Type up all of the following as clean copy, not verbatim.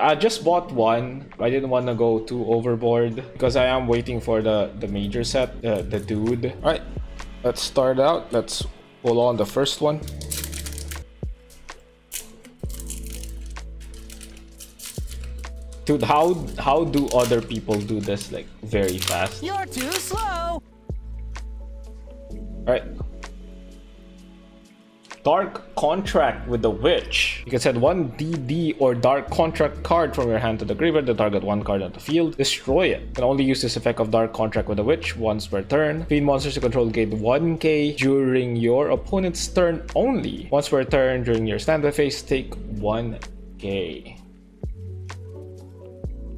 I just bought one. I didn't want to go too overboard because I am waiting for the major set, the dude. All right, let's start out. Let's pull on the first one. Dude, how do other people do this like very fast? You're too slow. All right. Dark Contract with the Witch. You can send one DD or Dark Contract card from your hand to the graveyard to target one card on the field. Destroy it. You can only use this effect of Dark Contract with the Witch once per turn. Fiend monsters you control gain 1k during your opponent's turn only. Once per turn during your standby phase, take 1k.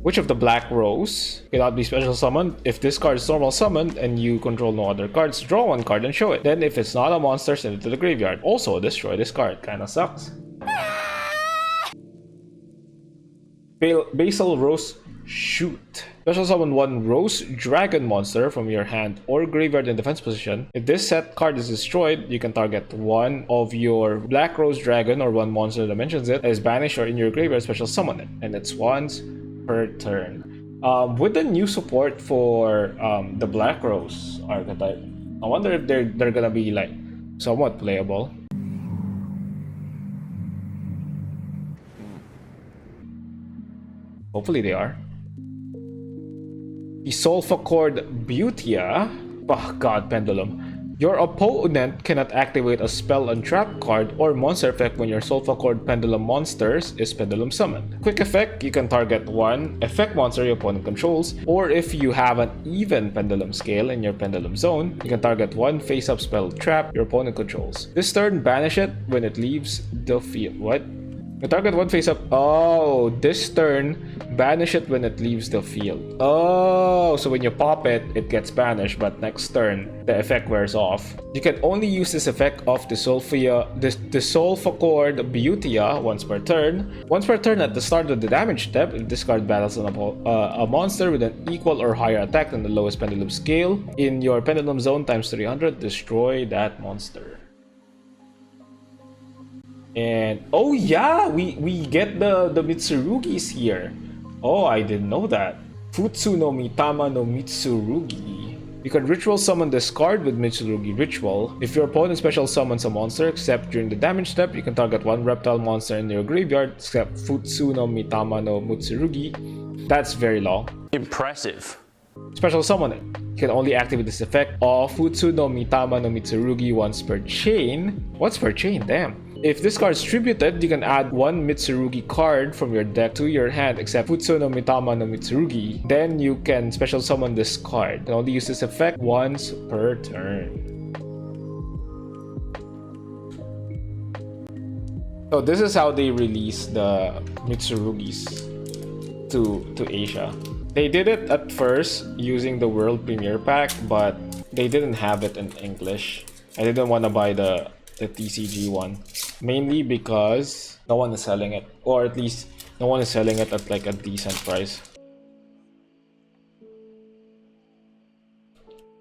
Witch of the Black Rose cannot be special summoned. If this card is normal summoned and you control no other cards, draw one card and show it. Then if it's not a monster, send it to the graveyard. Also, destroy this card. Kinda sucks. Basil Rose Shoot. Special summon one Rose Dragon monster from your hand or graveyard in defense position. If this set card is destroyed, you can target one of your Black Rose Dragon or one monster that mentions it as banished or in your graveyard, special summon it. And it's once per turn. With the new support for the Black Rose archetype, I wonder if they're gonna be like somewhat playable. Hopefully they are. The Sulfacord Butia. Oh god, Pendulum. Your opponent cannot activate a spell and trap card or monster effect when your Sulfacord Pendulum monsters is Pendulum summoned. Quick effect, you can target one effect monster your opponent controls, or if you have an even Pendulum scale in your Pendulum zone, you can target one face-up spell trap your opponent controls. This turn, banish it when it leaves the field. What? You target one face-up. Oh, this turn, banish it when it leaves the field. Oh, so when you pop it, it gets banished, but next turn, the effect wears off. You can only use this effect of the Sulfacord Butia once per turn. Once per turn at the start of the damage step, if this card battles a monster with an equal or higher attack than the lowest Pendulum scale in your Pendulum zone times 300, destroy that monster. And oh yeah, we get the Mitsurugis here. Oh, I didn't know that. Futsu no Mitama no Mitsurugi. You can ritual summon this card with Mitsurugi Ritual. If your opponent special summons a monster, except during the damage step, you can target one reptile monster in your graveyard, except Futsu no Mitama no Mitsurugi. That's very long. Impressive. Special summon it. You can only activate this effect of Futsu no Mitama no Mitsurugi once per chain. Once per chain, damn. If this card is tributed, you can add one Mitsurugi card from your deck to your hand, except Futsu no Mitama no Mitsurugi. Then you can special summon this card. You can only use this effect once per turn. So this is how they release the Mitsurugis to Asia. They did it at first using the World Premiere Pack, but they didn't have it in English. I didn't want to buy the TCG one, mainly because no one is selling it, or at least no one is selling it at like a decent price.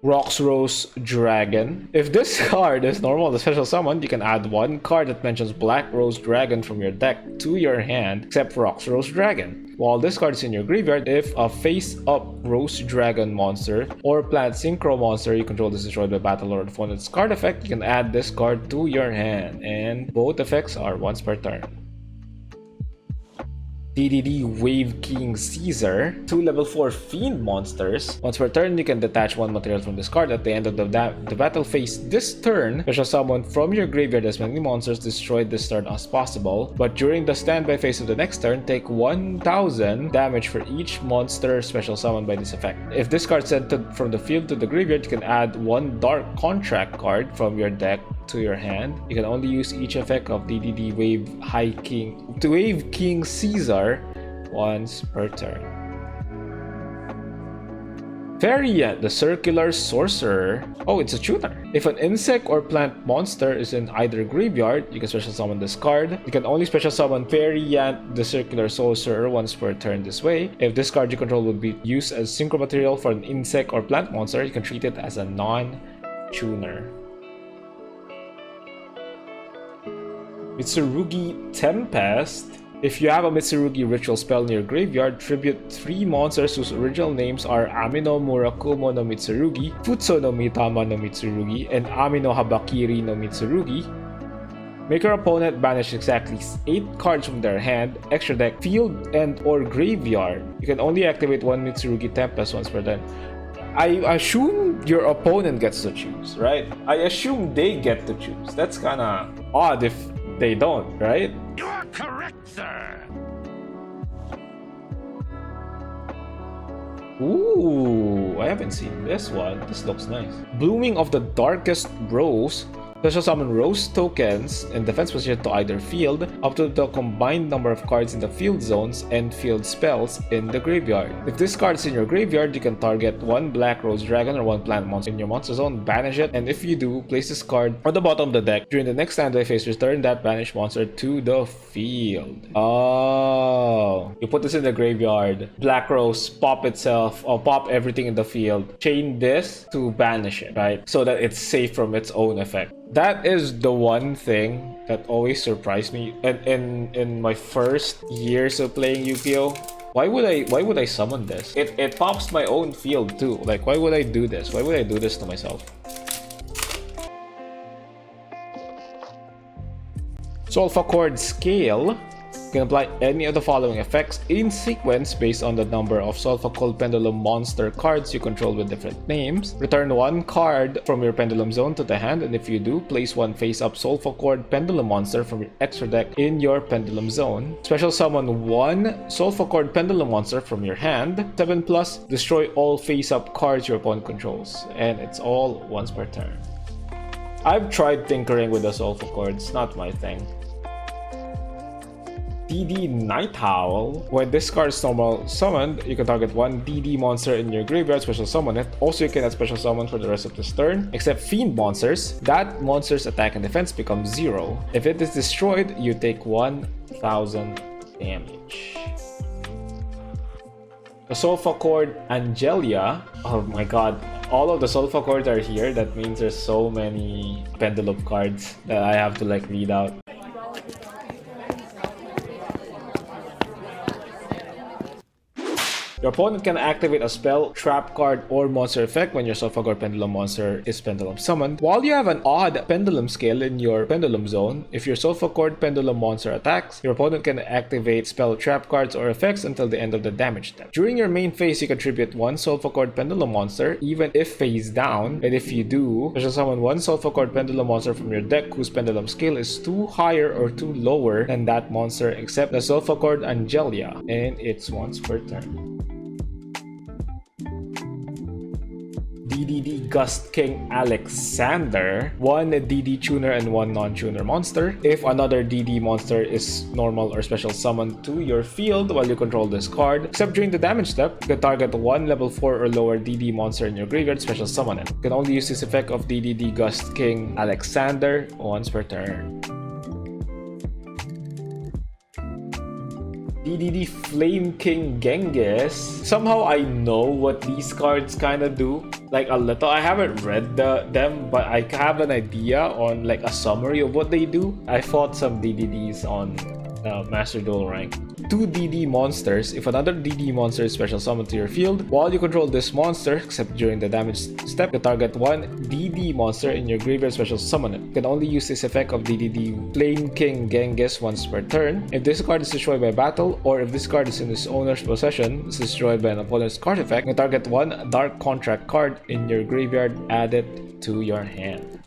Rox Rose Dragon. If this card is normal, the special summon, you can add one card that mentions Black Rose Dragon from your deck to your hand, except for Rox Rose Dragon. While this card is in your graveyard, if a face-up Rose Dragon monster or Plant Synchro monster you control is destroyed by battle or opponent's card effect, you can add this card to your hand, and both effects are once per turn. DDD Wave King Caesar. 2 level 4 Fiend monsters. Once per turn, you can detach one material from this card. At the end of the battle phase this turn, special summon from your graveyard as many monsters destroyed this turn as possible. But during the standby phase of the next turn, take 1000 damage for each monster special summoned by this effect. If this card is sent from the field to the graveyard, you can add one Dark Contract card from your deck to your hand. You can only use each effect of DDD Wave King Caesar once per turn. Variant, the Circular Sorcerer. Oh, it's a tuner. If an insect or plant monster is in either graveyard, you can special summon this card. You can only special summon Variant, the Circular Sorcerer once per turn this way. If this card you control would be used as synchro material for an insect or plant monster, you can treat it as a non-tuner. Mitsurugi Tempest. If you have a Mitsurugi ritual spell in your graveyard, tribute 3 monsters whose original names are Amino Murakumo no Mitsurugi, Futso no Mitama no Mitsurugi, and Amino Habakiri no Mitsurugi. Make your opponent banish exactly 8 cards from their hand, extra deck, field, and or graveyard. You can only activate 1 Mitsurugi Tempest once per turn. I assume your opponent gets to choose, right? I assume they get to choose. That's kinda odd if they don't, right? You are correct, sir. Ooh, I haven't seen this one. This looks nice. Blooming of the Darkest Rose. Special summon Rose tokens in defense position to either field up to the combined number of cards in the field zones and field spells in the graveyard. If this card is in your graveyard, you can target 1 Black Rose Dragon or 1 plant monster in your monster zone, banish it, and if you do, place this card on the bottom of the deck. During the next standby phase, return that banished monster to the field. Oh, you put this in the graveyard. Black Rose pop itself or pop everything in the field. Chain this to banish it, right? So that it's safe from its own effect. That is the one thing that always surprised me in my first years of playing Yu-Gi-Oh! Why would I summon this? It pops my own field too. Like, why would I do this? Why would I do this to myself? Solfa Chord Scale. You can apply any of the following effects in sequence based on the number of Solfa Cold Pendulum monster cards you control with different names. Return 1 card from your Pendulum Zone to the hand, and if you do, place 1 face-up Solfa Chord Pendulum monster from your extra deck in your Pendulum Zone. Special summon 1 Solfa Chord Pendulum monster from your hand. 7+, destroy all face-up cards your opponent controls, and it's all once per turn. I've tried tinkering with the Solfa Chords, not my thing. DD Night Howl. When this card is normal summoned, you can target 1 DD monster in your graveyard, special summon it. Also, you can add special summon for the rest of this turn. Except Fiend monsters, that monster's attack and defense becomes 0. If it is destroyed, you take 1000 damage. The Solfa Chord Angelia. Oh my god, all of the Solfa Chords are here. That means there's so many Pendulum cards that I have to like read out. Your opponent can activate a spell, trap card, or monster effect when your Solfa Chord Pendulum monster is Pendulum summoned. While you have an odd Pendulum scale in your Pendulum Zone, if your Solfa Chord Pendulum monster attacks, your opponent can activate spell, trap cards, or effects until the end of the damage step. During your main phase, you contribute 1 Solfa Chord Pendulum monster, even if face down, and if you do, special summon 1 Solfa Chord Pendulum monster from your deck whose Pendulum scale is 2 higher or 2 lower than that monster except the Solfa Chord Angelia, and it's once per turn. DDD Gust King Alexander, 1 DD tuner and 1 non-tuner monster. If another DD monster is normal or special summoned to your field while you control this card, except during the damage step, you can target 1 level 4 or lower DD monster in your graveyard, special summon it. You can only use this effect of DDD Gust King Alexander once per turn. DDD Flame King Genghis. Somehow I know what these cards kind of do, like a little. I haven't read them, but I have an idea on like a summary of what they do. I fought some DDDs on Master Duel rank. 2 DD monsters. If another DD monster is special summoned to your field, while you control this monster, except during the damage step, you target 1 DD monster in your graveyard, special summon it. You can only use this effect of DDD Flame King Genghis once per turn. If this card is destroyed by battle, or if this card is in its owner's possession, it's destroyed by an opponent's card effect, you target 1 Dark Contract card in your graveyard, add it to your hand.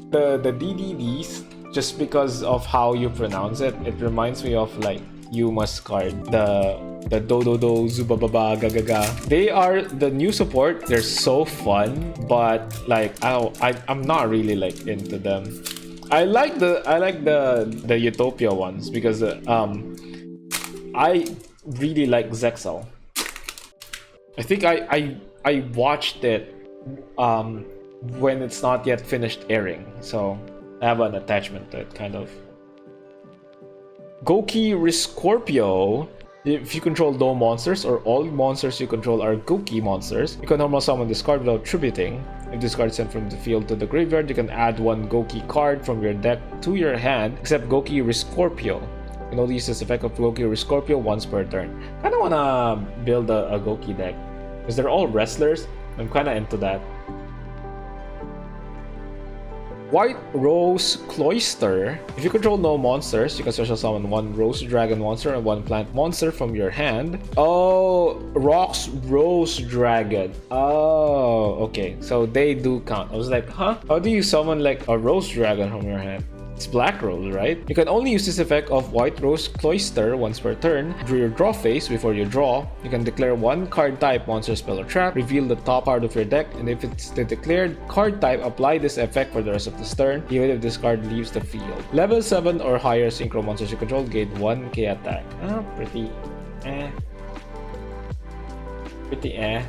The DDDs, just because of how you pronounce it, it reminds me of like Yuma's card, the Dododo Zubababa Gagaga. They are the new support. They're so fun, but like I'm not really like into them. I like the Utopia ones because I really like Zexal. I think I watched it when it's not yet finished airing, so I have an attachment to it, kind of. Goki Riscorpio. If you control no monsters or all monsters you control are Goki monsters, you can normal summon this card without tributing. If this card is sent from the field to the graveyard, you can add 1 Goki card from your deck to your hand, except Goki Riscorpio. You can only use this effect of Goki or Scorpio once per turn. Kinda wanna build a Goki deck. Because they're all wrestlers. I'm kinda into that. White Rose Cloister. If you control no monsters, you can special summon one Rose Dragon monster and one plant monster from your hand. Oh, Rock's Rose Dragon. Oh, okay. So they do count. I was like, huh? How do you summon like a Rose Dragon from your hand? It's Black Rose, right? You can only use this effect of White Rose Cloister once per turn. Through your draw phase, before you draw, you can declare one card type, monster, spell, or trap, reveal the top card of your deck, and if it's the declared card type, apply this effect for the rest of this turn, even if this card leaves the field. Level 7 or higher synchro monsters you control gain 1k attack. Pretty eh. Pretty eh.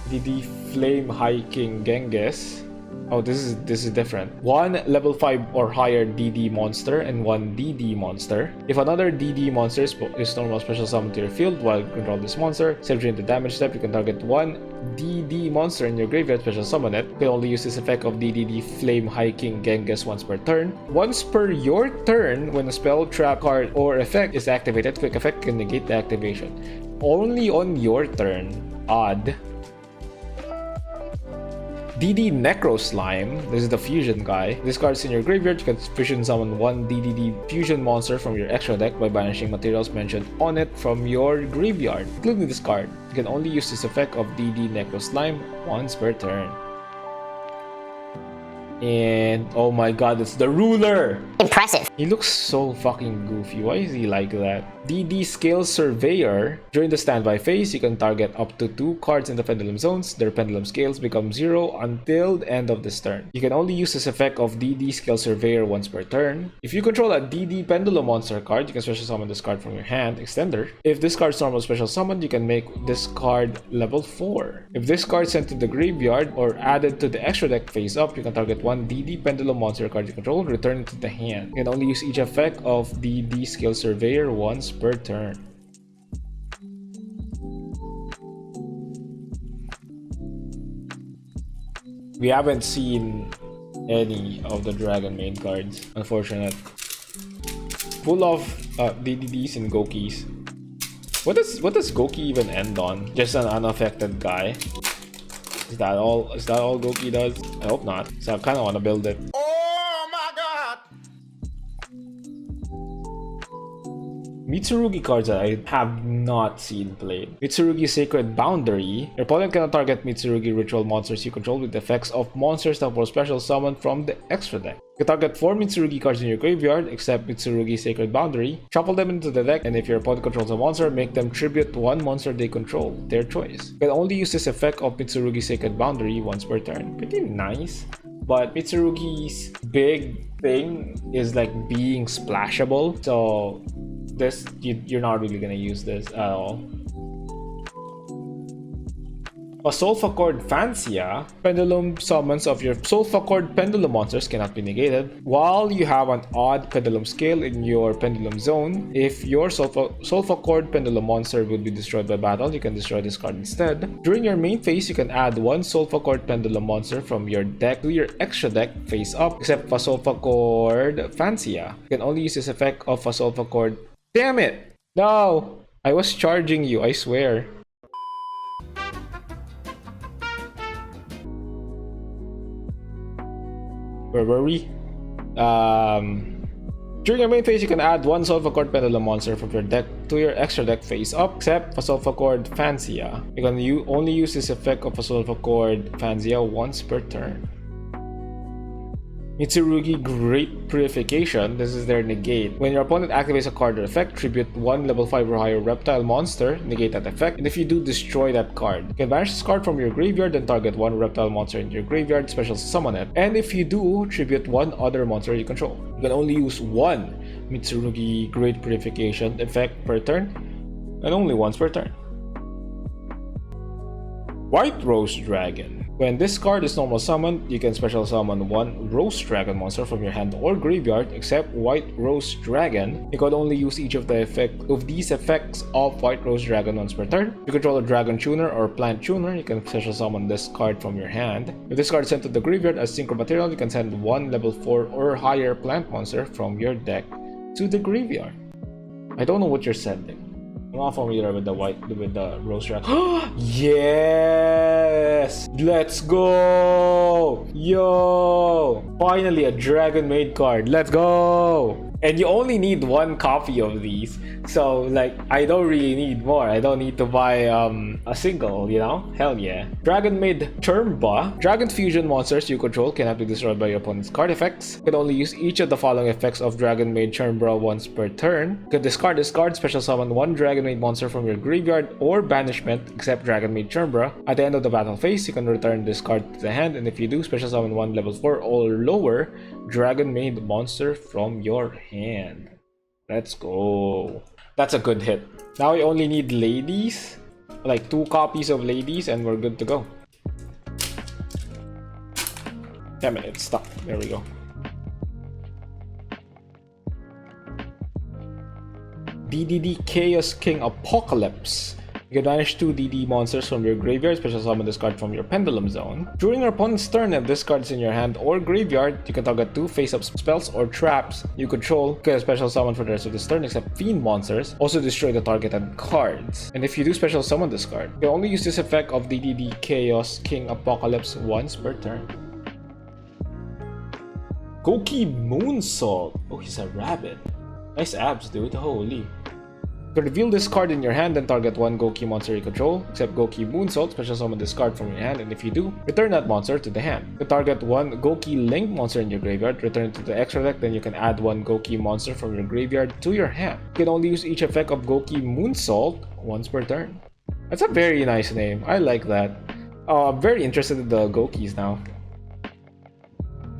DD Flame Hiking Genghis. Oh, this is different. One level 5 or higher DD monster and one DD monster. If another DD monster is normal special summon to your field while you control this monster, instead during the damage step, you can target one DD monster in your graveyard, special summon it. You can only use this effect of DDD Flame Hiking Genghis once per turn. Once per your turn, when a spell, trap, card, or effect is activated, quick effect can negate the activation. Only on your turn. Odd. DD Necro Slime. This is the fusion guy. This card is in your graveyard. You can fusion summon one DDD fusion monster from your extra deck by banishing materials mentioned on it from your graveyard, including this card. You can only use this effect of DD Necro Slime once per turn. And oh my god, it's the ruler! Impressive. He looks so fucking goofy. Why is he like that? DD Scale Surveyor. During the standby phase, you can target up to 2 cards in the pendulum zones. Their pendulum scales become 0 until the end of this turn. You can only use this effect of DD Scale Surveyor once per turn. If you control a DD Pendulum monster card, you can special summon this card from your hand, Extender. If this card's normal special summon, you can make this card level 4. If this card is sent to the graveyard or added to the extra deck face up, you can target one DD Pendulum monster card you control, return it to the hand. You can only use each effect of DD Scale Surveyor once per turn. We haven't seen any of the dragonmaid cards, unfortunate. Full of DDDs and Gokis. What does Goki even end on? Just an unaffected guy. Is that all Goki does? I hope not. So I kinda wanna build it. Mitsurugi cards that I have not seen played. Mitsurugi Sacred Boundary. Your opponent cannot target Mitsurugi ritual monsters you control with effects of monsters that were special summoned from the extra deck. You can target 4 Mitsurugi cards in your graveyard, except Mitsurugi Sacred Boundary. Shuffle them into the deck, and if your opponent controls a monster, make them tribute one monster they control, their choice. You can only use this effect of Mitsurugi Sacred Boundary once per turn. Pretty nice. But Mitsurugi's big thing is like being splashable, so this you're not really gonna use this at all. A Sulfa Chord Fancia. Pendulum summons of your Sulfa Chord pendulum monsters cannot be negated. While you have an odd pendulum scale in your pendulum zone, if your Sulfa Chord pendulum monster would be destroyed by battle, you can destroy this card instead. During your main phase, you can add one Sulfa Chord pendulum monster from your deck to your extra deck face up, except for Sulfa Chord Fancia. You can only use this effect of a Sulfa Chord. Damn it! No! I was charging you, I swear. Where were we? During your main phase, you can add one Sulfa Chord Pendulum monster from your deck to your extra deck face up, except for Sulfa Chord Fancia. You can only use this effect of a Sulfa Chord Fancia once per turn. Mitsurugi Great Purification. This is their negate. When your opponent activates a card or effect, tribute one level 5 or higher reptile monster, negate that effect, and if you do, destroy that card. You can banish this card from your graveyard and target one reptile monster in your graveyard, special summon it, and if you do, tribute one other monster you control. You can only use one Mitsurugi Great Purification effect per turn, and only once per turn. White Rose Dragon. When this card is normal summoned, you can special summon one Rose Dragon monster from your hand or graveyard, except White Rose Dragon. You can only use each of these effects of White Rose Dragon once per turn. If you control a Dragon Tuner or Plant Tuner, you can special summon this card from your hand. If this card is sent to the graveyard as synchro material, you can send one level 4 or higher plant monster from your deck to the graveyard. I don't know what you're sending. I'm not familiar with the rose dragon. Yes! Let's go! Yo! Finally a dragon maid card. Let's go! And you only need one copy of these. So like I don't really need more. I don't need to buy a single, you know? Hell yeah. Dragon Maid Termba. Dragon fusion monsters you control cannot be destroyed by your opponent's card effects. You can only use each of the following effects of Dragon Maid Termba once per turn. You can discard this card, special summon one Dragon Maid monster from your graveyard or banishment, except Dragon Maid Termba. At the end of the battle phase, you can return this card to the hand, and if you do, special summon one level 4 or lower Dragon Maid monster from your hand. Let's go. That's a good hit. Now we only need ladies, like 2 copies of ladies, and we're good to go. Damn it, it's stuck. There we go. DDD Chaos King Apocalypse. You can banish 2 DD monsters from your graveyard, special summon this card from your Pendulum Zone. During your opponent's turn, if this card is in your hand or graveyard, you can target 2 face-up spells or traps you control. You can special summon for the rest of this turn except fiend monsters. Also destroy the targeted cards. And if you do special summon this card, you can only use this effect of DDD Chaos King Apocalypse once per turn. Goki Moonsault. Oh, he's a rabbit. Nice abs, dude. Holy. You can reveal this card in your hand and target 1 Goki monster you control, except Goki Moonsault, special summon this card from your hand, and if you do, return that monster to the hand. You can target 1 Goki Link monster in your graveyard, return it to the extra deck, then you can add 1 Goki monster from your graveyard to your hand. You can only use each effect of Goki Moonsault once per turn. That's a very nice name. I like that. I'm very interested in the Gokis now.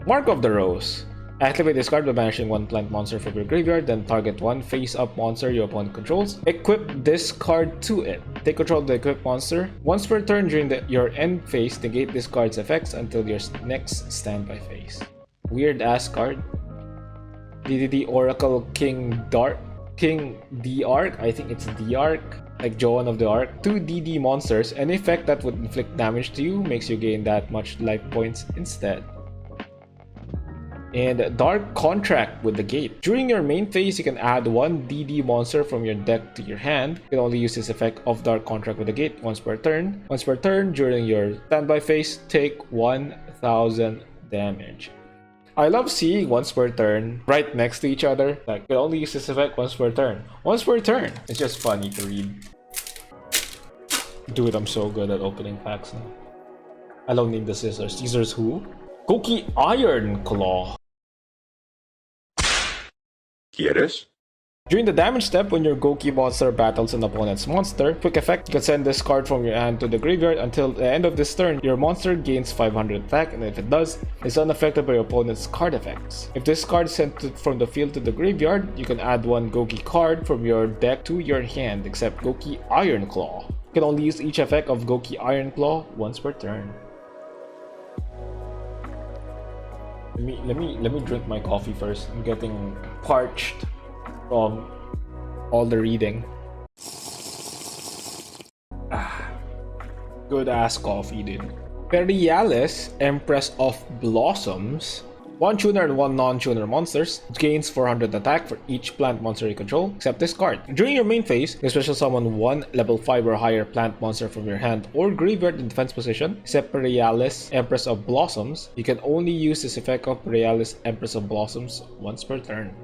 Mark of the Rose. Activate this card by banishing 1 plant monster from your graveyard, then target 1 face-up monster your opponent controls. Equip this card to it. Take control of the equipped monster. Once per turn during your end phase, negate this card's effects until your next standby phase. Weird ass card. DDD Oracle King D-Arc. I think it's D-Arc. Like Joan of the Arc. 2 DD monsters. Any effect that would inflict damage to you makes you gain that much life points instead. And Dark Contract with the Gate. During your main phase, you can add 1 DD monster from your deck to your hand. You can only use this effect of Dark Contract with the Gate once per turn. Once per turn, during your standby phase, take 1000 damage. I love seeing once per turn right next to each other. Like, you can only use this effect once per turn. Once per turn! It's just funny to read. Dude, I'm so good at opening packs now. I don't need the scissors. Scissors who? Goki Iron Claw. ¿Quieres? During the damage step, when your Goki monster battles an opponent's monster, quick effect, you can send this card from your hand to the graveyard. Until the end of this turn, your monster gains 500 attack, and if it does, it's unaffected by your opponent's card effects. If this card is sent from the field to the graveyard, you can add 1 Goki card from your deck to your hand, except Goki Iron Claw. You can only use each effect of Goki Iron Claw once per turn. Let me drink my coffee first. I'm getting parched from all the reading. Good ass coffee, dude. Perialis, Empress of Blossoms. 1 tuner and 1 non-tuner monsters. It gains 400 attack for each plant monster you control, except this card. During your main phase, you special summon 1 level 5 or higher plant monster from your hand or graveyard in defense position, except Perialis, Empress of Blossoms. You can only use this effect of Perialis, Empress of Blossoms once per turn.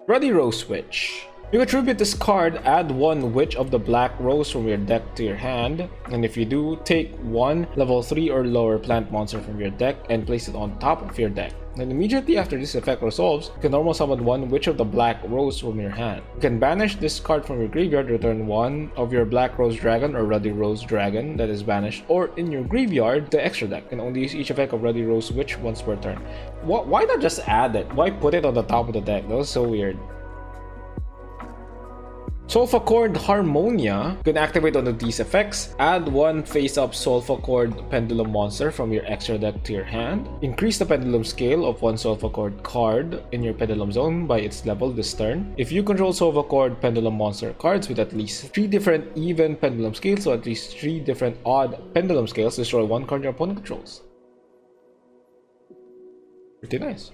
Ruddy Rose Witch. You attribute this card, add 1 Witch of the Black Rose from your deck to your hand, and if you do, take 1 level 3 or lower plant monster from your deck and place it on top of your deck. And immediately after this effect resolves, you can normal summon 1 Witch of the Black Rose from your hand. You can banish this card from your graveyard, return 1 of your Black Rose Dragon or Ruddy Rose Dragon that is banished or in your graveyard to extra deck. You can only use each effect of Ruddy Rose Witch once per turn. Why not just add it? Why put it on the top of the deck? That was so weird. Sulfa Chord Harmonia. You can activate one of these effects. Add 1 face-up Sulfa Chord Pendulum monster from your extra deck to your hand. Increase the pendulum scale of 1 Sulfa Chord card in your Pendulum Zone by its level this turn. If you control Sulfa Chord Pendulum monster cards with at least 3 different even pendulum scales, so at least 3 different odd pendulum scales, destroy 1 card your opponent controls. Pretty nice.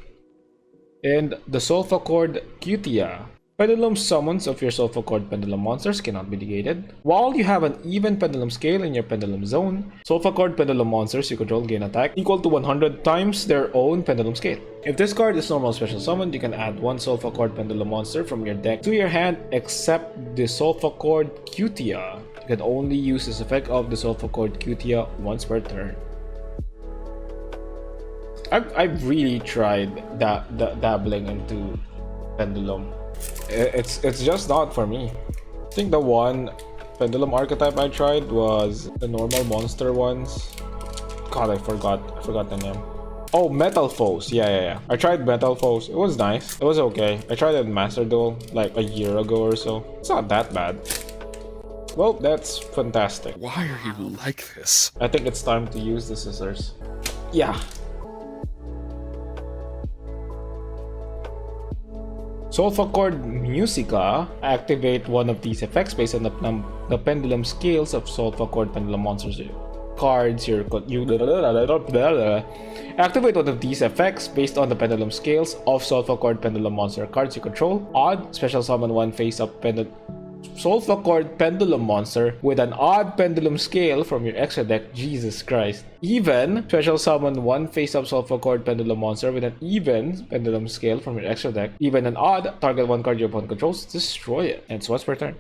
And the Sulfur Cord Cutia. Pendulum summons of your Sulfur Cord Pendulum monsters cannot be negated. While you have an even pendulum scale in your pendulum zone, Sulfur Cord Pendulum monsters you control gain attack equal to 100 times their own pendulum scale. If this card is normal special summoned, you can add one Sulfur Cord Pendulum monster from your deck to your hand except the Sulfur Cord Cutia. You can only use this effect of the Sulfur Cord Cutia once per turn. I've really tried dabbling into Pendulum. It's just not for me. I think the one Pendulum archetype I tried was the normal monster ones. God, I forgot the name. Oh, Metal Foes. Yeah. I tried Metal Foes. It was nice. It was okay. I tried it in Master Duel like a year ago or so. It's not that bad. Well, that's fantastic. Why are you like this? I think it's time to use the scissors. Yeah. Sulfur Cord Musica. Activate one of these effects based on the pendulum scales of Sulfur Cord Pendulum monsters cards. Activate one of these effects based on the pendulum scales of Sulfur Cord Pendulum monster cards you control. Odd, special summon one face-up Sulfur Cord Pendulum monster with an odd pendulum scale from your extra deck. Jesus Christ. Even, special summon one face-up Sulfur Cord Pendulum monster with an even pendulum scale from your extra deck. Even and odd, target one card your opponent controls, destroy it. And it's once per turn.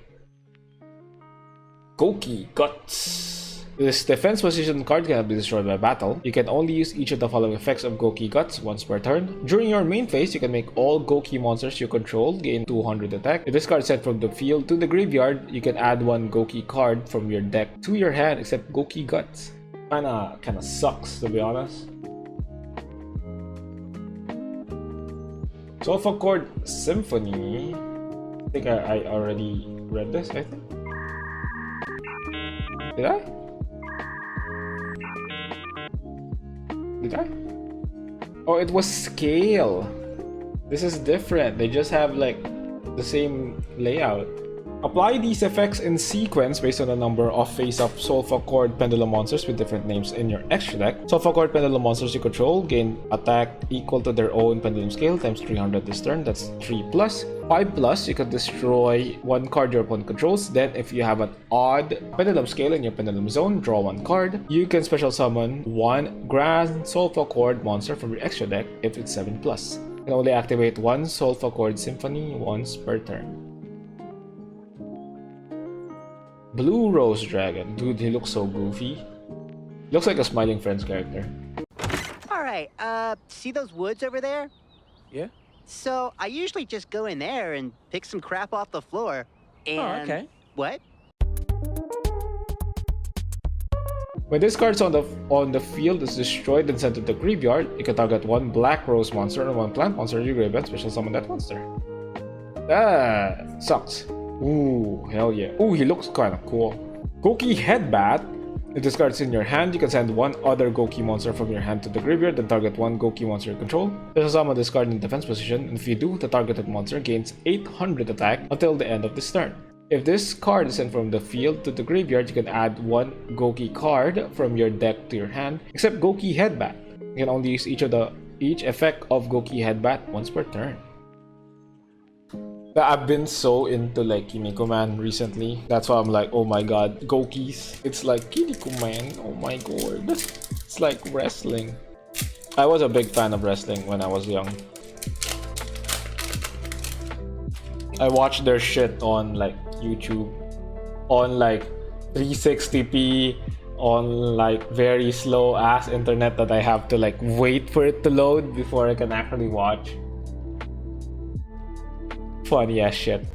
Goki Guts. This defense position card cannot be destroyed by battle. You can only use each of the following effects of Goki Guts once per turn. During your main phase, you can make all Goki monsters you control gain 200 attack. If this card is sent from the field to the graveyard, you can add one Goki card from your deck to your hand except Goki Guts. Kinda sucks, to be honest. Sulfur Cord Symphony. I think I already read this, I think. Did I? Oh, it was scale. This is different. They just have like the same layout. Apply these effects in sequence based on the number of face-up Sulfur Cord Pendulum monsters with different names in your extra deck. Sulfur Cord Pendulum monsters you control gain attack equal to their own pendulum scale times 300 this turn. That's 3+. 5+, you can destroy one card your opponent controls. Then if you have an odd pendulum scale in your pendulum zone, draw one card. You can special summon one Grand Sulfur Cord monster from your extra deck if it's 7+. You can only activate one Sulfur Cord Symphony once per turn. Blue Rose Dragon. Dude, he looks so goofy. Looks like a Smiling Friends character. Alright, see those woods over there? Yeah? So, I usually just go in there and pick some crap off the floor, and... Oh, okay. What? When this card's on the field is destroyed and sent to the graveyard, you can target one Black Rose monster and one plant monster in your graveyard, special summon that monster. Sucks. Ooh, hell yeah. Ooh, he looks kinda cool. Goki Headbat. If this card's in your hand, you can send one other Goki monster from your hand to the graveyard, then target one Goki monster you control. Special summon this card in defense position, and if you do, the targeted monster gains 800 attack until the end of this turn. If this card is sent from the field to the graveyard, you can add one Goki card from your deck to your hand, except Goki Headbat. You can only use each effect of Goki Headbat once per turn. I've been so into like Kiniko Man recently. That's why I'm like, oh my god, Gokis. It's like Kiniko Man. Oh my god. It's like wrestling. I was a big fan of wrestling when I was young. I watched their shit on like YouTube, on like 360p, on like very slow ass internet that I have to like wait for it to load before I can actually watch. Funny ass shit.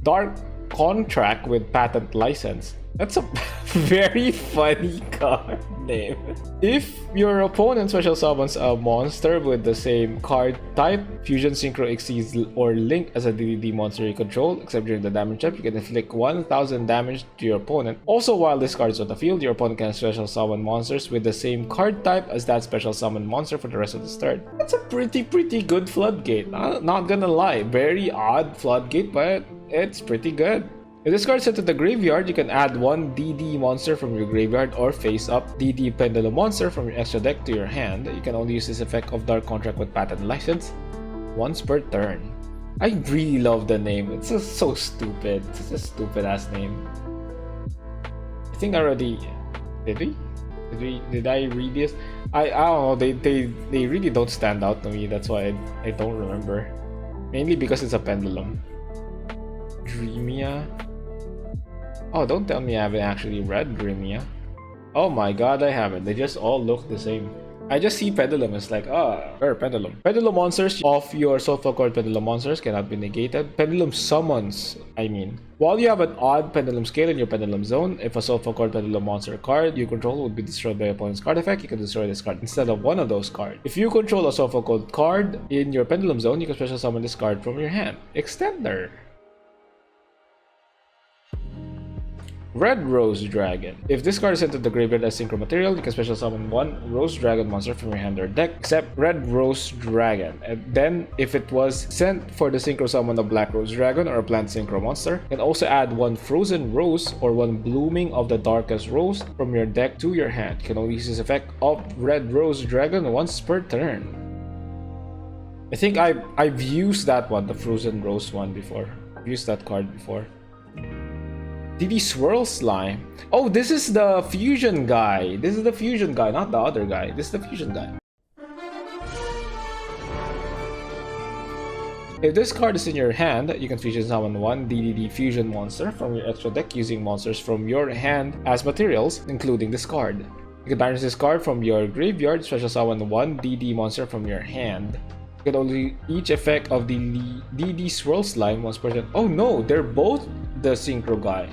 Dark Contract with Patent License. That's a very funny card name. If your opponent special summons a monster with the same card type, Fusion Synchro exceeds or Link as a DDD monster you control, except during the damage check, you can inflict 1000 damage to your opponent. Also, while this card is on the field, your opponent can special summon monsters with the same card type as that special summon monster for the rest of this turn. That's a pretty good floodgate. Not gonna lie, very odd floodgate, but it's pretty good. If this card is sent to the graveyard, you can add one DD monster from your graveyard or face up DD Pendulum monster from your extra deck to your hand. You can only use this effect of Dark Contract with Patent License. once per turn. I really love the name. It's just so stupid. It's a stupid ass name. I think I already did we? Did I read this? I don't know. They really don't stand out to me. That's why I don't remember. Mainly because it's a pendulum. Dreamia. Oh, don't tell me I haven't actually read Dreamia. Oh my god, I haven't. They just all look the same. I just see pendulum. It's like, pendulum. Pendulum monsters of your soulful cord pendulum monsters cannot be negated. Pendulum summons, While you have an odd pendulum scale in your pendulum zone, if a soulful cord pendulum monster card you control would be destroyed by opponent's card effect, you can destroy this card instead of one of those cards. If you control a soulful cord card in your pendulum zone, you can special summon this card from your hand. Extender. Red Rose Dragon. If this card is sent to the graveyard as synchro material, you can special summon one Rose Dragon monster from your hand or deck, except Red Rose Dragon. And then, if it was sent for the synchro summon of Black Rose Dragon or a plant synchro monster, you can also add one Frozen Rose or one Blooming of the Darkest Rose from your deck to your hand. You can only use this effect of Red Rose Dragon once per turn. I think I've used that one, the Frozen Rose one, before. I've used that card before. DD Swirl Slime. Oh, this is the fusion guy. This is the fusion guy, not the other guy. This is the fusion guy. If this card is in your hand, you can fusion summon one DDD fusion monster from your extra deck using monsters from your hand as materials, including this card. You can banish this card from your graveyard, special summon one DD monster from your hand. You can only each effect of the DD Swirl Slime once per turn. Oh no, they're both the synchro guy,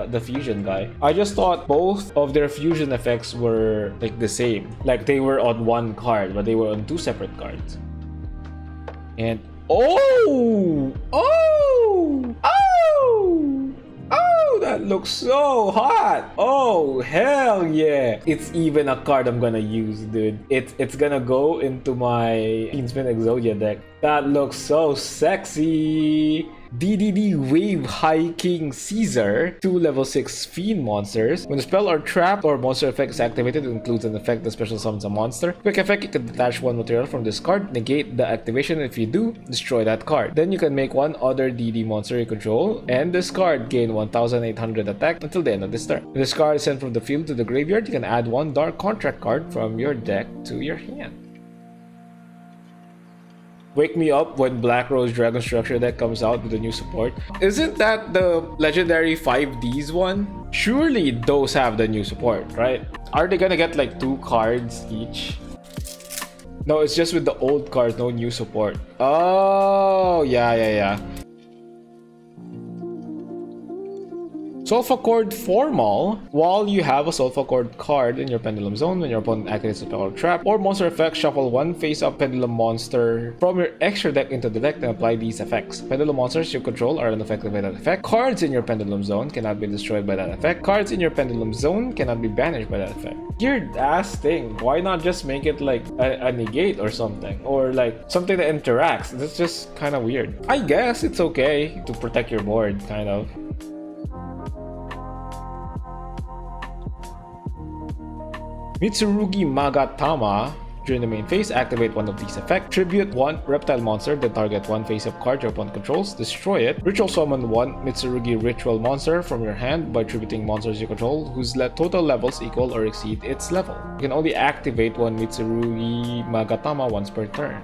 the fusion guy. I just thought both of their fusion effects were like the same, like they were on one card, but they were on two separate cards. And oh, that looks so hot. Oh hell yeah, it's even a card I'm gonna use, dude. It's gonna go into my Fiendspin Exodia deck. That looks so sexy. DDD Wave High King Caesar, 2 level 6 Fiend monsters. When a spell or trap or monster effect is activated, it includes an effect that special summons a monster. Quick effect, you can detach one material from this card, negate the activation. If you do, destroy that card. Then you can make one other DD monster you control, and this card gain 1800 attack until the end of this turn. When this card is sent from the field to the graveyard, you can add one Dark Contract card from your deck to your hand. Wake me up when Black Rose Dragon Structure deck comes out with a new support. Isn't that the legendary 5Ds one? Surely those have the new support, right? Are they gonna get like 2 cards each? No, it's just with the old cards, no new support. Oh, yeah. Sulfur Formal. While you have a Sulfur card in your Pendulum Zone, when your opponent activates a spell or trap or monster effect, shuffle one face-up Pendulum monster from your extra deck into the deck and apply these effects. Pendulum monsters you control are unaffected by that effect. Cards in your Pendulum Zone cannot be destroyed by that effect. Cards in your Pendulum Zone cannot be banished by that effect. Weird ass thing. Why not just make it like a negate or something? Or like something that interacts? That's just kind of weird. I guess it's okay to protect your board, kind of. Mitsurugi Magatama. During the main phase, activate one of these effects. Tribute one reptile monster, then target one face-up card your opponent controls, destroy it. Ritual summon one Mitsurugi ritual monster from your hand by tributing monsters you control whose total levels equal or exceed its level. You can only activate one Mitsurugi Magatama once per turn.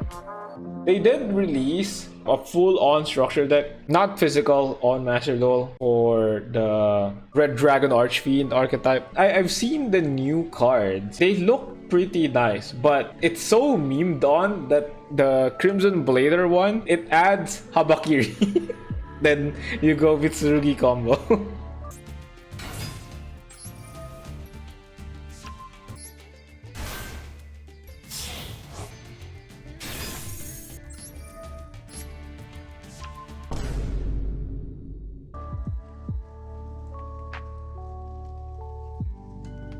They did release a full-on structure deck, not physical, on Master Duel for the Red Dragon Archfiend archetype. I've seen the new cards. They look pretty nice, but it's so memed on that the Crimson Blader one, it adds Habakiri. Then you go Mitsurugi combo.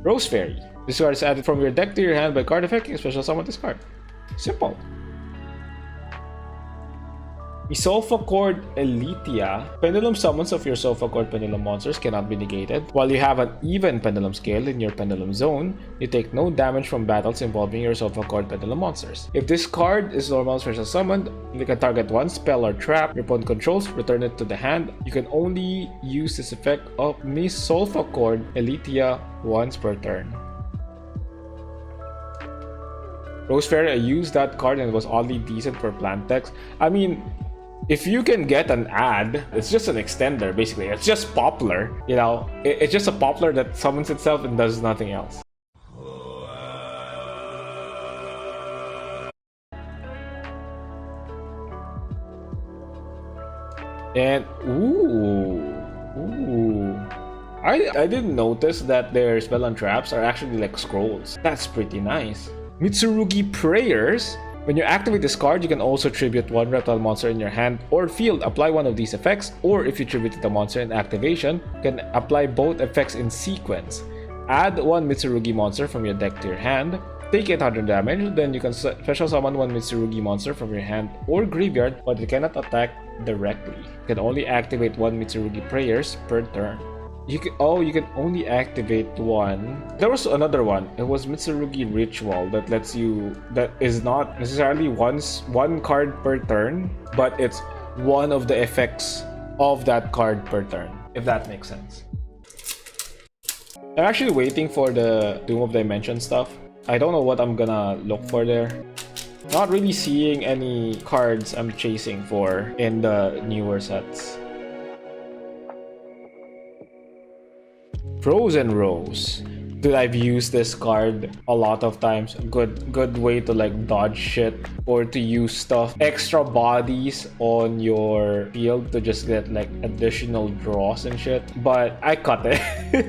Rose Fairy. This card is added from your deck to your hand by card effect. You special summon this card. Simple. Isolfa Chord Elitia. Pendulum summons of your Solfa Chord pendulum monsters cannot be negated. While you have an even pendulum scale in your pendulum zone, you take no damage from battles involving your Solfa Chord pendulum monsters. If this card is normal special summoned, you can target one spell or trap your opponent controls, return it to the hand. You can only use this effect of Miss Solfa Chord Elitia once per turn. Rose Fairy, I used that card and it was oddly decent for plant decks. I mean, if you can get an ad, it's just an extender basically. It's just Poplar, you know. It's just a Poplar that summons itself and does nothing else. And I didn't notice that their spell and traps are actually like scrolls. That's pretty nice. Mitsurugi Prayers. When you activate this card, you can also tribute one reptile monster in your hand or field, apply one of these effects, or if you tributed the monster in activation, you can apply both effects in sequence. Add one Mitsurugi monster from your deck to your hand, take 800 damage, then you can special summon one Mitsurugi monster from your hand or graveyard, but it cannot attack directly. You can only activate one Mitsurugi Prayers per turn. You can only activate one. There was another one. It was Mitsurugi Ritual that is not necessarily one card per turn, but it's one of the effects of that card per turn, if that makes sense. I'm actually waiting for the Doom of Dimension stuff. I don't know what I'm gonna look for there. Not really seeing any cards I'm chasing for in the newer sets. Frozen Rose. Dude, I've used this card a lot of times. Good way to like dodge shit or to use stuff. Extra bodies on your field to just get like additional draws and shit. But I cut it.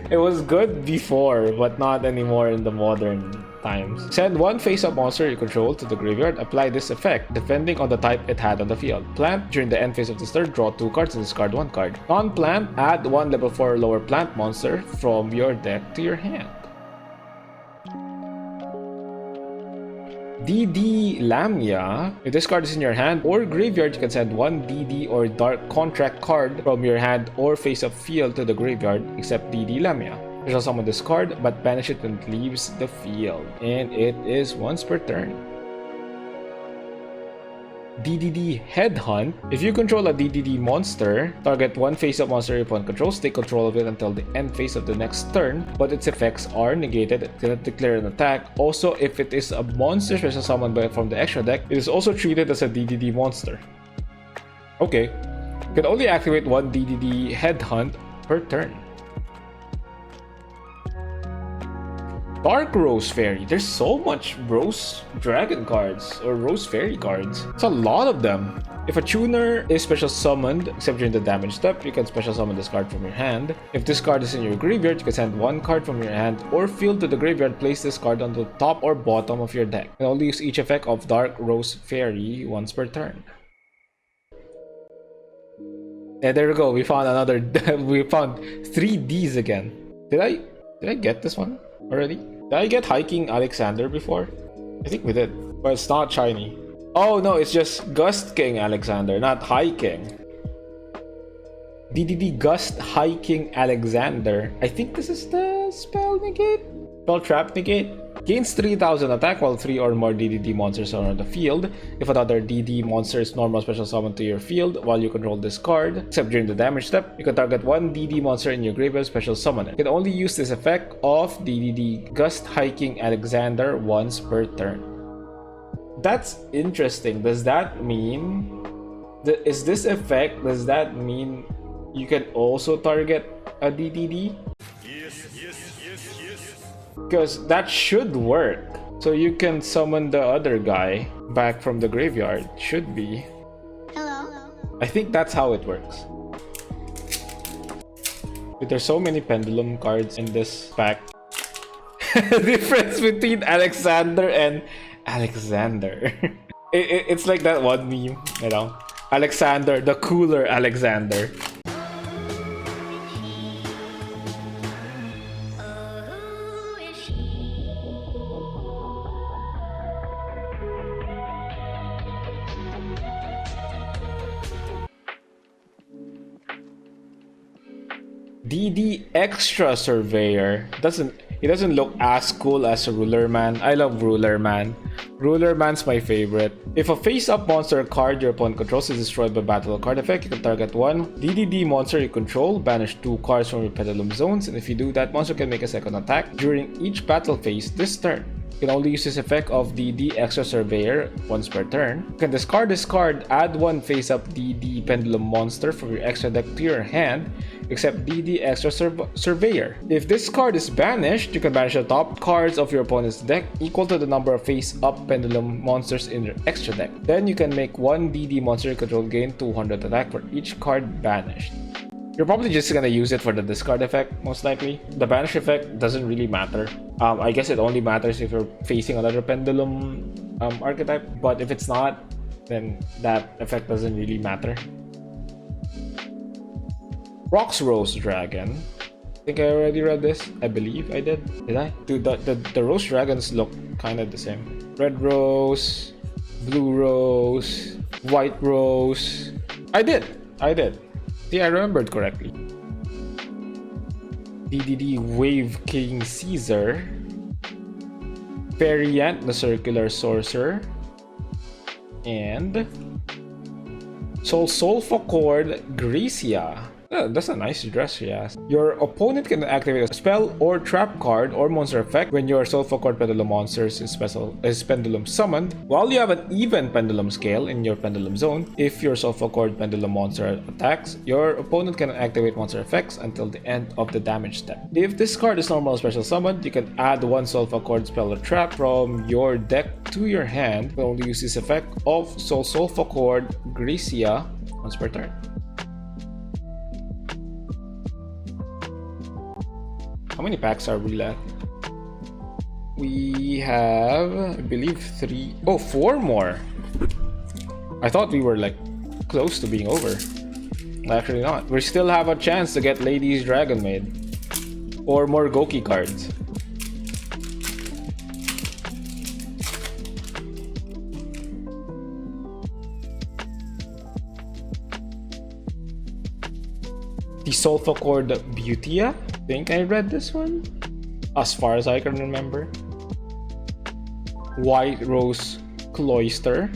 It was good before, but not anymore in the modern times. Send one face-up monster you control to the graveyard. Apply this effect, depending on the type it had on the field. Plant, during the end phase of this turn, draw 2 cards and discard 1 card. Non-plant, add 1 level 4 or lower plant monster from your deck to your hand. DD Lamia. If this card is in your hand or graveyard, you can send 1 DD or Dark Contract card from your hand or face-up field to the graveyard, except DD Lamia. You shall summon this card, but banish it when it leaves the field. And it is once per turn. DDD Headhunt. If you control a DDD monster, target one face-up monster your opponent controls, take control of it until the end phase of the next turn, but its effects are negated. It cannot declare an attack. Also, if it is a monster special summoned from the extra deck, it is also treated as a DDD monster. Okay. You can only activate one DDD Headhunt per turn. Dark Rose Fairy. There's so much Rose Dragon cards or Rose Fairy cards. It's a lot of them. If a tuner is special summoned, except during the damage step, you can special summon this card from your hand. If this card is in your graveyard, you can send 1 card from your hand or field to the graveyard. Place this card on the top or bottom of your deck. You can only use each effect of Dark Rose Fairy once per turn. And there we go. We found another. We found 3 Ds again. Did I get this one already? Did I get Hiking Alexander before? I think we did. But it's not shiny. Oh no, it's just Gust King Alexander, not Hiking. DDD Gust Hiking Alexander. I think this is the spell negate? Spell trap negate? Gains 3000 attack while 3 or more DDD monsters are on the field. If another DD monster is normal special summon to your field while you control this card, except during the damage step, you can target 1 DD monster in your graveyard, special summon it. You can only use this effect of DDD Gust Hiking Alexander once per turn. That's interesting. Does that mean... Is this effect, does that mean you can also target a DDD? Because that should work. So you can summon the other guy back from the graveyard. Should be. Hello. I think that's how it works. But there's so many pendulum cards in this pack. Difference between Alexander and Alexander. It's like that one meme, you know? Alexander, the cooler Alexander. DD Extra Surveyor. He doesn't look as cool as Ruler Man. I love Ruler Man. Ruler Man's my favorite. If a face-up monster card your opponent controls is destroyed by battle card effect, you can target one DDD monster you control, banish 2 cards from your pendulum zones, and if you do, that monster can make a second attack during each battle phase this turn. You can only use this effect of DD Extra Surveyor once per turn. You can discard this card, add one face-up DD Pendulum monster from your extra deck to your hand, except DD Extra Surveyor. If this card is banished, you can banish the top cards of your opponent's deck equal to the number of face-up Pendulum monsters in your extra deck. Then you can make one DD monster you control gain 200 attack for each card banished. You're probably just gonna use it for the discard effect, most likely. The banish effect doesn't really matter. I guess it only matters if you're facing another Pendulum archetype, but if it's not, then that effect doesn't really matter. Rox Rose Dragon. I think I already read this. I believe I did. Did I? Dude, the Rose Dragons look kind of the same. Red Rose, Blue Rose, White Rose. I did. See, I remembered correctly. DDD Wave King Caesar. Variant, the Circular Sorcerer. And Sulfachord Gracia. Oh, that's a nice dress she has. Your opponent can activate a spell or trap card or monster effect when your Sulfachord Pendulum monsters is Pendulum summoned. While you have an even Pendulum scale in your Pendulum zone, if your Sulfachord Pendulum monster attacks, your opponent can activate monster effects until the end of the damage step. If this card is normal or special summoned, you can add one Sulfachord spell or trap from your deck to your hand. You can only use this effect of Sulfachord Gracia once per turn. How many packs are we left? We have, I believe, 4 more. I thought we were like close to being over. Actually not. We still have a chance to get Ladies Dragonmaid or more Goki cards. The Sulfachord Beautia. I think I read this one, as far as I can remember. White Rose Cloister,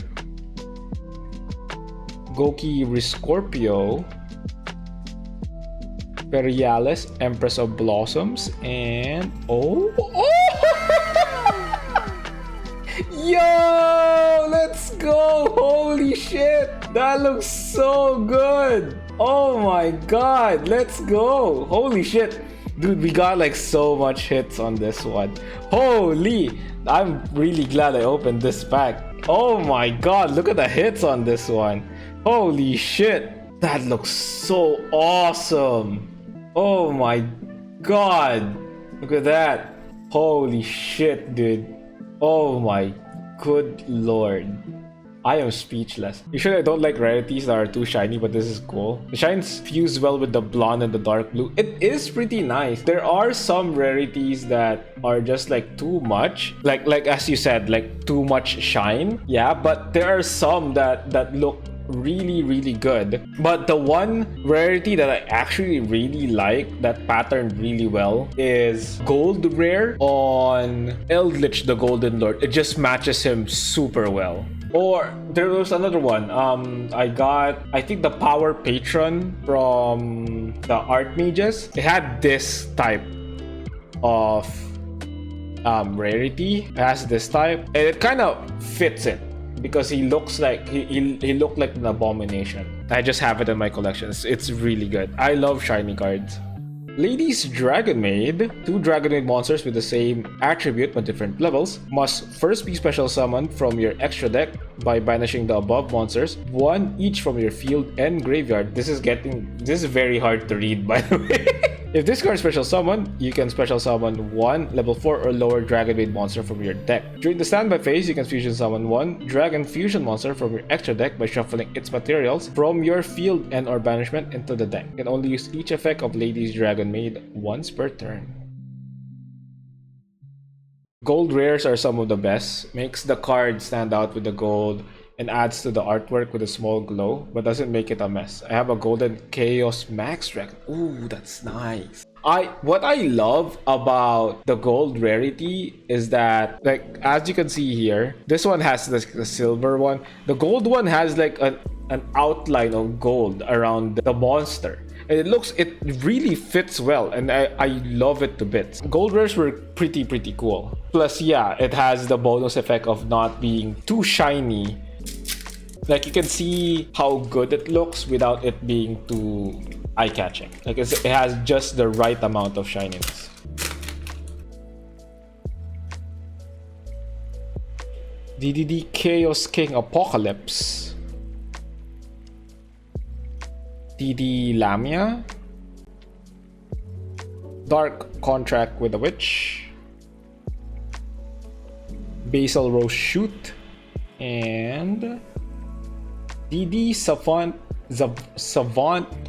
Goki Rescorpio, Perialis Empress of Blossoms, and yo, let's go! Holy shit, that looks so good! Oh my god, let's go! Holy shit! Dude, we got like so much hits on this one. Holy! I'm really glad I opened this pack. Oh my god, look at the hits on this one. Holy shit! That looks so awesome. Oh my god. Look at that. Holy shit, dude. Oh my good lord. I am speechless. Usually I don't like rarities that are too shiny, but this is cool. The shines fuse well with the blonde and the dark blue. It is pretty nice. There are some rarities that are just like too much. Like as you said, like too much shine. Yeah, but there are some that look really good. But the one rarity that I actually really like, that patterned really well, is gold rare on Eldritch the Golden Lord. It just matches him super well. Or there was another one. I got, I think, the Power Patron from the Archmages. It had this type of rarity. It has this type, and it kind of fits it because he looks like he looked like an abomination. I just have it in my collection. It's really good. I love shiny cards. Ladies Dragonmaid. 2 Dragonmaid monsters with the same attribute but different levels must first be special summoned from your extra deck by banishing the above monsters, 1 each from your field and graveyard. This is very hard to read, by the way. If this card is special summoned, you can special summon 1 level 4 or lower Dragonmaid monster from your deck. During the standby phase, you can fusion summon 1 Dragon Fusion monster from your extra deck by shuffling its materials from your field and or banishment into the deck. You can only use each effect of Ladies Dragonmaid once per turn. Gold rares are some of the best. Makes the card stand out with the gold. and adds to the artwork with a small glow, but doesn't make it a mess. I have a golden Chaos Max Dragon. Ooh, that's nice. What I love about the gold rarity is that, like, as you can see here, this one has the silver one. The gold one has like an outline of gold around the monster. And it really fits well, and I love it to bits. Gold rares were pretty cool. Plus, yeah, it has the bonus effect of not being too shiny. Like, you can see how good it looks without it being too eye-catching. Like, it has just the right amount of shininess. DDD Chaos King Apocalypse. DD Lamia, Dark Contract with a Witch, Basil Rose Shoot, and DD Savant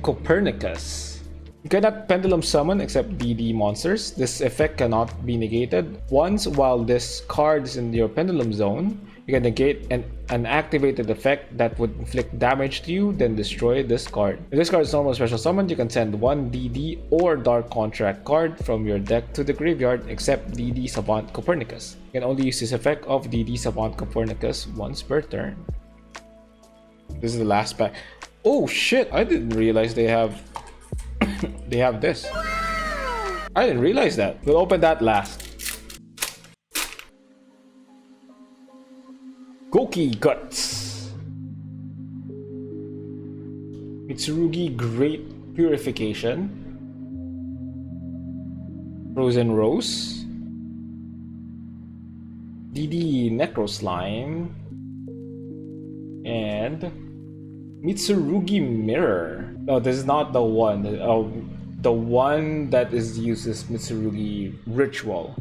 Copernicus. You cannot pendulum summon except DD monsters. This effect cannot be negated. Once while this card is in your pendulum zone, you can negate an activated effect that would inflict damage to you, then destroy this card. If this card is normal special summoned, you can send one DD or Dark Contract card from your deck to the graveyard except DD Savant Copernicus. You can only use this effect of DD Savant Copernicus once per turn. This is the last pack. Oh shit, I didn't realize they have they have this. I didn't realize that. We'll open that last. Goki Guts, Mitsurugi Great Purification, Frozen Rose, DD Necro Slime, and Mitsurugi Mirror. No, this is not the one. The one that is used is Mitsurugi Ritual,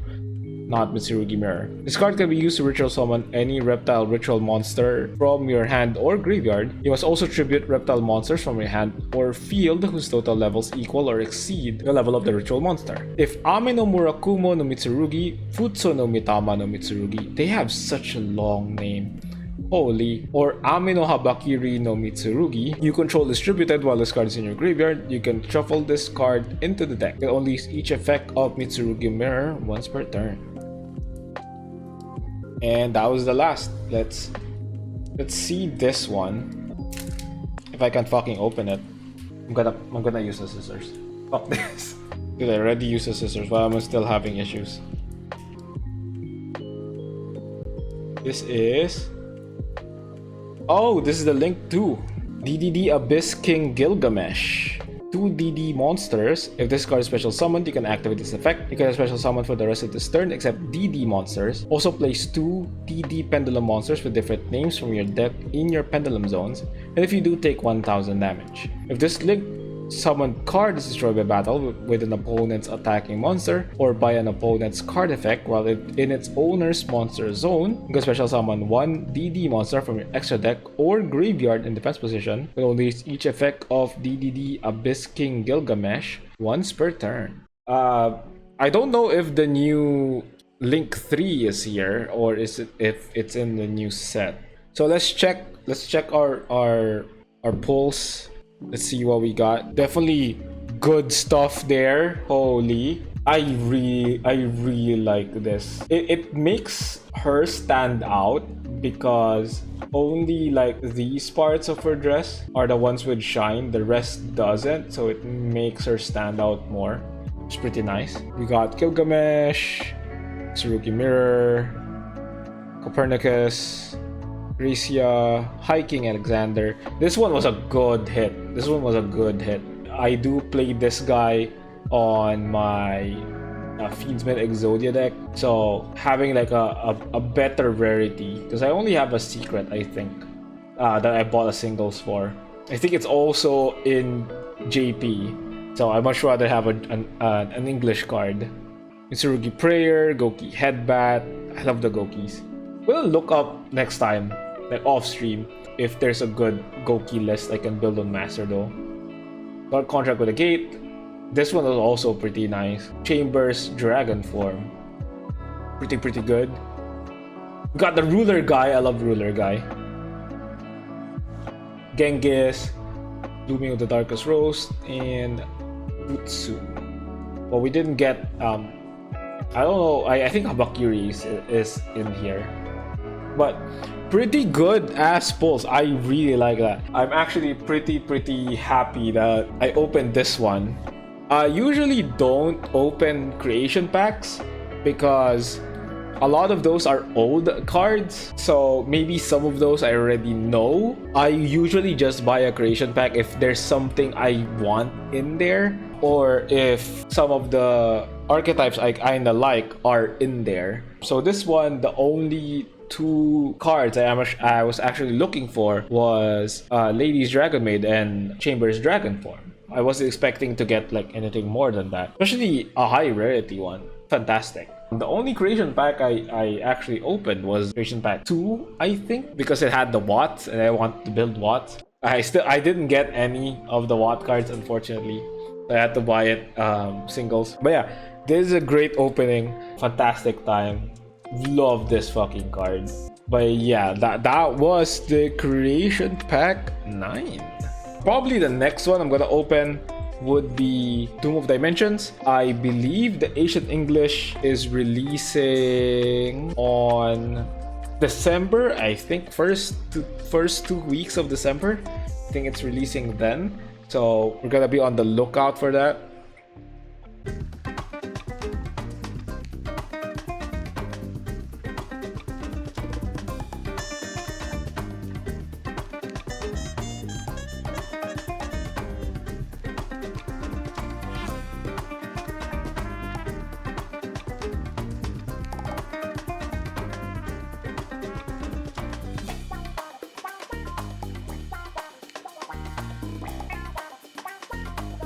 not Mitsurugi Mirror. This card can be used to ritual summon any reptile ritual monster from your hand or graveyard. You must also tribute reptile monsters from your hand or field whose total levels equal or exceed the level of the ritual monster. If Ame no Murakumo no Mitsurugi, Futsu no Mitama no Mitsurugi, they have such a long name. Holy. Or Ame no Habakiri no Mitsurugi, you control distributed while this card is in your graveyard. You can shuffle this card into the deck. You can only use each effect of Mitsurugi Mirror once per turn. And that was the last. Let's see this one. If I can fucking open it. I'm gonna use the scissors. Fuck this. Dude, I already used the scissors, but I'm still having issues. This is... Oh, this is the link too. DDD Abyss King Gilgamesh. 2 DD monsters. If this card is special summoned, you can activate this effect. You can special summon for the rest of this turn except DD monsters. Also place 2 DD pendulum monsters with different names from your deck in your pendulum zones. And if you do, take 1000 damage. If this link summoned card is destroyed by battle with an opponent's attacking monster or by an opponent's card effect while in its owner's monster zone, you can special summon 1 DD monster from your extra deck or graveyard in defense position. You can only use each effect of DDD Abyss King Gilgamesh once per turn. I don't know if the new Link 3 is here or is it if it's in the new set. So let's check our pulls. Let's see what we got. Definitely good stuff there. Holy. I really like this. It makes her stand out because only like these parts of her dress are the ones with shine. The rest doesn't. So it makes her stand out more. It's pretty nice. We got Gilgamesh, Tsurugi Mirror, Copernicus, Gracia, Hiking Alexander. This one was a good hit. I do play this guy on my Fiendsmith Exodia deck, so having like a better rarity, because I only have a secret, I think, that I bought a singles for. I think it's also in JP, so I much rather have an English card. Mitsurugi Prayer, Goki Headbat. I love the Gokis. We'll look up next time, like off stream, if there's a good Goki list I can build on Master though. Got Contract with a Gate. This one was also pretty nice. Chambers Dragon Form. Pretty good. Got the Ruler Guy. I love Ruler Guy. Genghis, Blooming of the Darkest Rose, and Utsu. But we didn't get I don't know, I think Habakiri is in here. But pretty good ass pulls. I really like that. I'm actually pretty happy that I opened this one. I usually don't open creation packs because a lot of those are old cards, so maybe some of those I already know. I usually just buy a creation pack if there's something I want in there, or if some of the archetypes I kinda like are in there. So this one, the only two cards I was actually looking for was Lady's Dragonmaid and Chamber's Dragon Form. I wasn't expecting to get like anything more than that, especially a high rarity one. Fantastic. The only creation pack I actually opened was creation pack 2, I think, because it had the Watts and I want to build Watts. I didn't get any of the Watt cards, unfortunately. I had to buy it singles. But yeah, this is a great opening. Fantastic time. Love this fucking card. But yeah, that was the creation pack 9. Probably the next one I'm gonna open would be Doom of Dimensions. I believe the Ancient English is releasing on December. I think first 2 weeks of December. I think it's releasing then. So we're gonna be on the lookout for that.